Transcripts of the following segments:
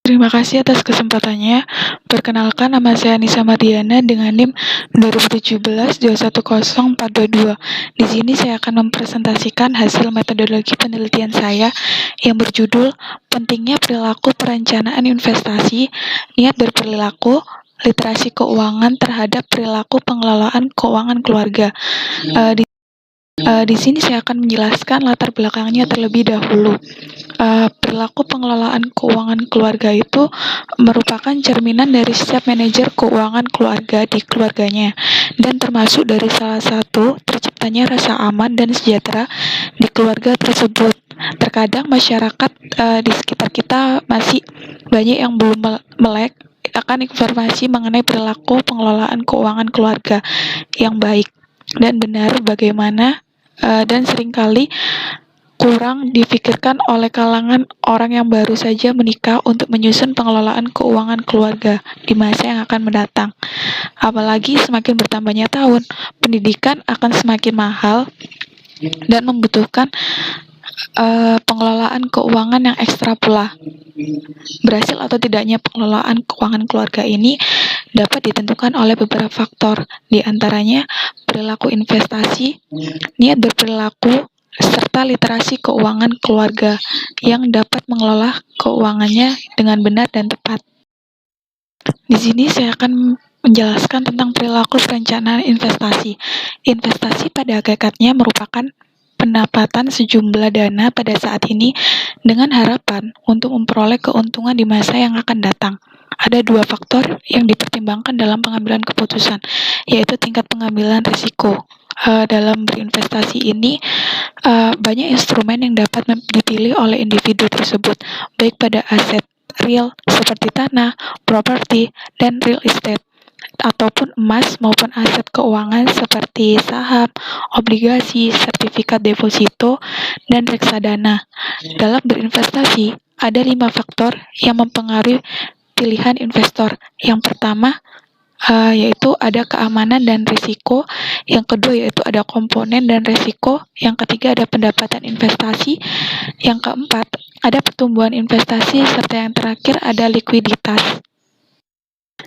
Terima kasih atas kesempatannya. Perkenalkan, nama saya Nisa Mardiana dengan NIM 2017-210-422. Di sini saya akan mempresentasikan hasil metodologi penelitian saya yang berjudul Pentingnya Perilaku Perencanaan Investasi, Niat Berperilaku, Literasi Keuangan Terhadap Perilaku Pengelolaan Keuangan Keluarga. Di sini saya akan menjelaskan latar belakangnya terlebih dahulu. Perilaku pengelolaan keuangan keluarga itu merupakan cerminan dari setiap manajer keuangan keluarga di keluarganya, dan termasuk dari salah satu terciptanya rasa aman dan sejahtera di keluarga tersebut. Terkadang masyarakat di sekitar kita masih banyak yang belum melek akan informasi mengenai perilaku pengelolaan keuangan keluarga yang baik dan benar dan seringkali kurang difikirkan oleh kalangan orang yang baru saja menikah untuk menyusun pengelolaan keuangan keluarga di masa yang akan mendatang. Apalagi semakin bertambahnya tahun, pendidikan akan semakin mahal dan membutuhkan pengelolaan keuangan yang ekstra pula. Berhasil atau tidaknya pengelolaan keuangan keluarga ini dapat ditentukan oleh beberapa faktor, di antaranya perilaku investasi, niat berperilaku, serta literasi keuangan keluarga yang dapat mengelola keuangannya dengan benar dan tepat. Di sini saya akan menjelaskan tentang perilaku perencanaan investasi. Investasi pada hakikatnya merupakan pendapatan sejumlah dana pada saat ini dengan harapan untuk memperoleh keuntungan di masa yang akan datang. Ada dua faktor yang dipertimbangkan dalam pengambilan keputusan, yaitu tingkat pengambilan risiko. Dalam berinvestasi ini, banyak instrumen yang dapat dipilih oleh individu tersebut, baik pada aset real seperti tanah, properti, dan real estate, ataupun emas maupun aset keuangan seperti saham, obligasi, sertifikat deposito, dan reksadana. Dalam berinvestasi, ada 5 faktor yang mempengaruhi pilihan investor. Yang pertama, yaitu ada keamanan dan risiko. Yang kedua yaitu ada komponen dan risiko. Yang ketiga ada pendapatan investasi. Yang keempat ada pertumbuhan investasi, serta yang terakhir ada likuiditas.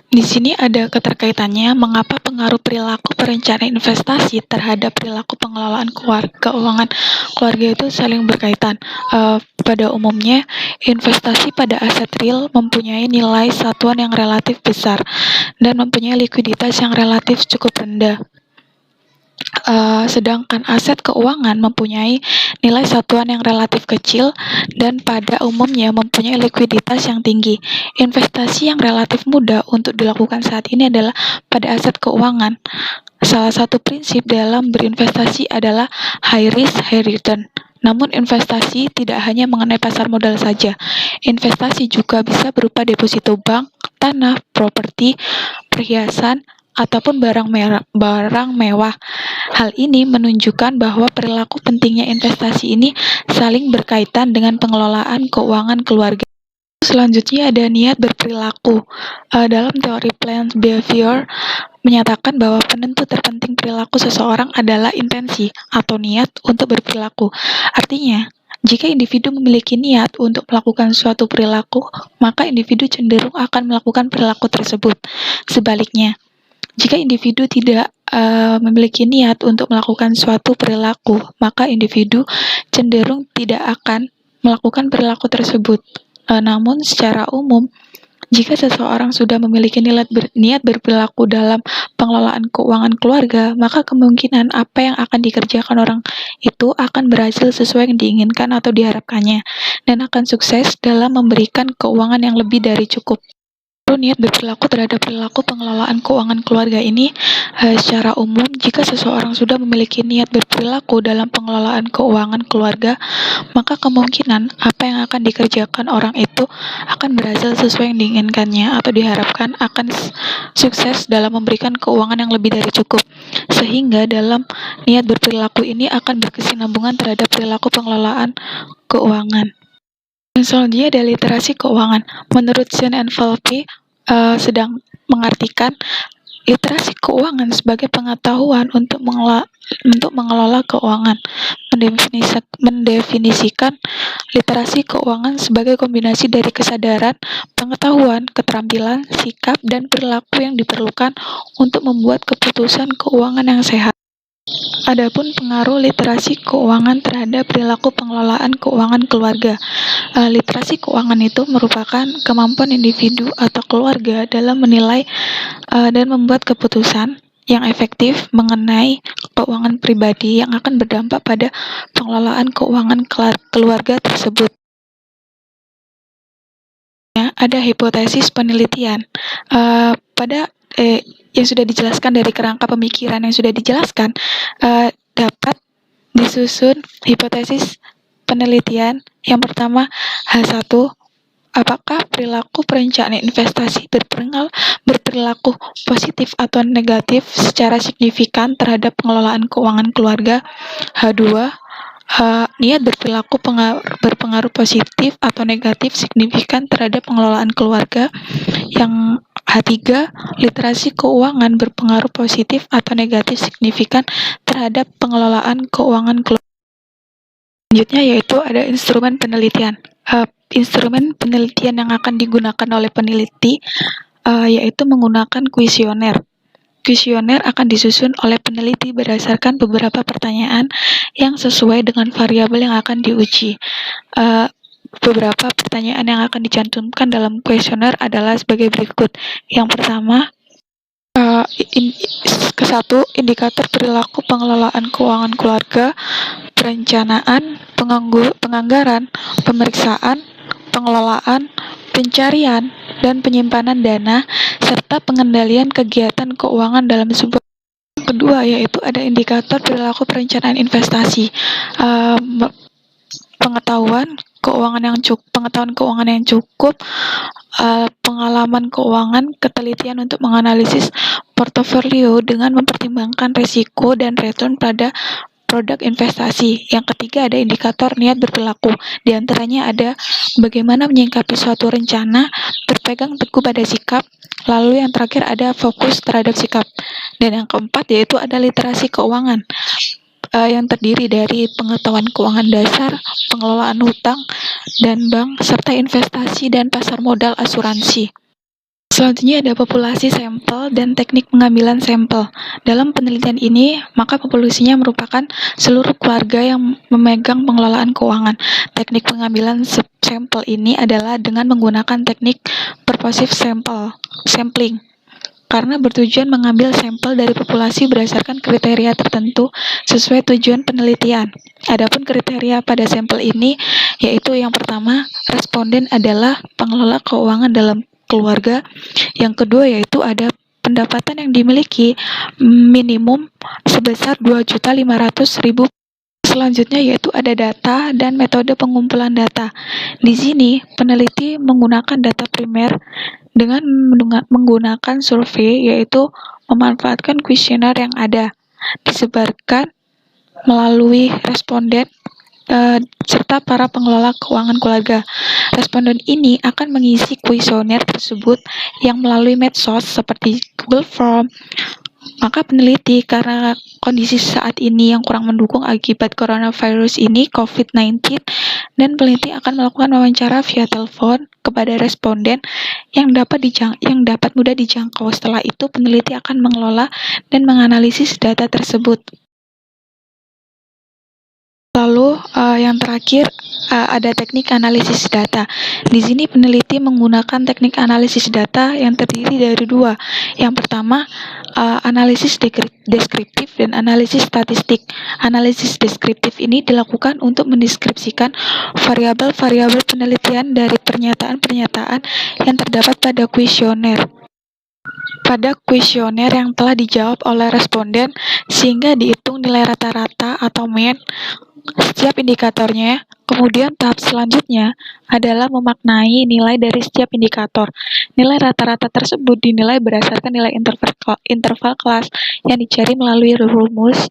Di sini ada keterkaitannya mengapa pengaruh perilaku perencanaan investasi terhadap perilaku pengelolaan keuangan keluarga itu saling berkaitan. Pada umumnya, investasi pada aset real mempunyai nilai satuan yang relatif besar dan mempunyai likuiditas yang relatif cukup rendah. Sedangkan aset keuangan mempunyai nilai satuan yang relatif kecil dan pada umumnya mempunyai likuiditas yang tinggi. Investasi yang relatif mudah untuk dilakukan saat ini adalah pada aset keuangan. Salah satu prinsip dalam berinvestasi adalah high risk, high return. Namun investasi tidak hanya mengenai pasar modal saja. Investasi juga bisa berupa deposito bank, tanah, properti, perhiasan, ataupun barang mewah. Hal ini menunjukkan bahwa perilaku pentingnya investasi ini saling berkaitan dengan pengelolaan keuangan keluarga. Selanjutnya ada niat berperilaku. Dalam teori planned behavior menyatakan bahwa penentu terpenting perilaku seseorang adalah intensi atau niat untuk berperilaku. Artinya, jika individu memiliki niat untuk melakukan suatu perilaku, maka individu cenderung akan melakukan perilaku tersebut. Sebaliknya, jika individu tidak memiliki niat untuk melakukan suatu perilaku, maka individu cenderung tidak akan melakukan perilaku tersebut. Namun secara umum, jika seseorang sudah memiliki niat berperilaku dalam pengelolaan keuangan keluarga, maka kemungkinan apa yang akan dikerjakan orang itu akan berhasil sesuai yang diinginkan atau diharapkannya, dan akan sukses dalam memberikan keuangan yang lebih dari cukup. Niat berperilaku terhadap perilaku pengelolaan keuangan keluarga ini secara umum, jika seseorang sudah memiliki niat berperilaku dalam pengelolaan keuangan keluarga, maka kemungkinan apa yang akan dikerjakan orang itu akan berhasil sesuai yang diinginkannya atau diharapkan, akan sukses dalam memberikan keuangan yang lebih dari cukup. Sehingga dalam niat berperilaku ini akan berkesinambungan terhadap perilaku pengelolaan keuangan. Selanjutnya ada literasi keuangan. Menurut Sean and Volpe sedang mengartikan Literasi keuangan sebagai pengetahuan untuk mengelola keuangan. Mendefinisikan literasi keuangan sebagai kombinasi dari kesadaran, pengetahuan, keterampilan, sikap, dan perilaku yang diperlukan untuk membuat keputusan keuangan yang sehat. Adapun pengaruh literasi keuangan terhadap perilaku pengelolaan keuangan keluarga. Literasi keuangan itu merupakan kemampuan individu atau keluarga dalam menilai dan membuat keputusan yang efektif mengenai keuangan pribadi yang akan berdampak pada pengelolaan keuangan keluarga tersebut. Ada hipotesis penelitian. Pada yang sudah dijelaskan dari kerangka pemikiran yang sudah dijelaskan, dapat disusun hipotesis penelitian. Yang pertama, H1, apakah perilaku perencanaan investasi berperilaku positif atau negatif secara signifikan terhadap pengelolaan keuangan keluarga? H2, niat berpengaruh positif atau negatif signifikan terhadap pengelolaan keluarga. Yang H3, literasi keuangan berpengaruh positif atau negatif signifikan terhadap pengelolaan keuangan keluarga. Selanjutnya yaitu ada instrumen penelitian. Instrumen penelitian yang akan digunakan oleh peneliti yaitu menggunakan kuesioner. Kuesioner akan disusun oleh peneliti berdasarkan beberapa pertanyaan yang sesuai dengan variabel yang akan diuji. Beberapa pertanyaan yang akan dicantumkan dalam kuesioner adalah sebagai berikut. Yang pertama, ke-1, indikator perilaku pengelolaan keuangan keluarga, perencanaan, penganggaran, pemeriksaan, pengelolaan, pencarian, dan penyimpanan dana, serta pengendalian kegiatan keuangan dalam sebuah. Yang kedua yaitu ada indikator perilaku perencanaan investasi. Pengetahuan keuangan yang cukup, pengalaman keuangan, ketelitian untuk menganalisis portofolio dengan mempertimbangkan risiko dan return pada produk investasi. Yang ketiga ada indikator niat berperilaku. Di antaranya ada bagaimana menyikapi suatu rencana, berpegang teguh pada sikap, lalu yang terakhir ada fokus terhadap sikap. Dan yang keempat yaitu ada literasi keuangan. Yang terdiri dari pengetahuan keuangan dasar, pengelolaan hutang dan bank, serta investasi dan pasar modal asuransi. Selanjutnya ada populasi sampel dan teknik pengambilan sampel. Dalam penelitian ini, maka populasinya merupakan seluruh keluarga yang memegang pengelolaan keuangan. Teknik pengambilan sampel ini adalah dengan menggunakan teknik purposive sampling. Karena bertujuan mengambil sampel dari populasi berdasarkan kriteria tertentu sesuai tujuan penelitian. Adapun kriteria pada sampel ini yaitu yang pertama, responden adalah pengelola keuangan dalam keluarga. Yang kedua yaitu ada pendapatan yang dimiliki minimum sebesar 2.500.000. Selanjutnya yaitu ada data dan metode pengumpulan data. Di sini peneliti menggunakan data primer dengan menggunakan survei, yaitu memanfaatkan kuesioner yang ada, disebarkan melalui responden serta para pengelola keuangan keluarga. Responden ini akan mengisi kuesioner tersebut yang melalui medsos seperti Google Form. Maka peneliti, karena kondisi saat ini yang kurang mendukung akibat coronavirus ini, COVID-19, dan peneliti akan melakukan wawancara via telepon kepada responden yang dapat mudah dijangkau. Setelah itu, peneliti akan mengelola dan menganalisis data tersebut. Lalu yang terakhir ada teknik analisis data. Di sini peneliti menggunakan teknik analisis data yang terdiri dari dua. Yang pertama, analisis deskriptif dan analisis statistik. Analisis deskriptif ini dilakukan untuk mendeskripsikan variabel-variabel penelitian dari pernyataan-pernyataan yang terdapat pada kuesioner. Pada kuesioner yang telah dijawab oleh responden sehingga dihitung nilai rata-rata atau mean setiap indikatornya. Kemudian tahap selanjutnya adalah memaknai nilai dari setiap indikator. Nilai rata-rata tersebut dinilai berdasarkan nilai interval kelas yang dicari melalui rumus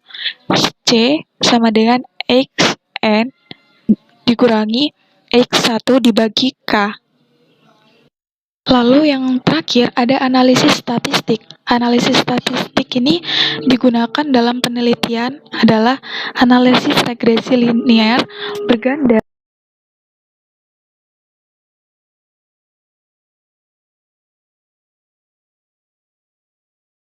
C sama dengan XN dikurangi X1 dibagi K. Lalu yang terakhir ada analisis statistik. Analisis statistik ini digunakan dalam penelitian adalah analisis regresi linear berganda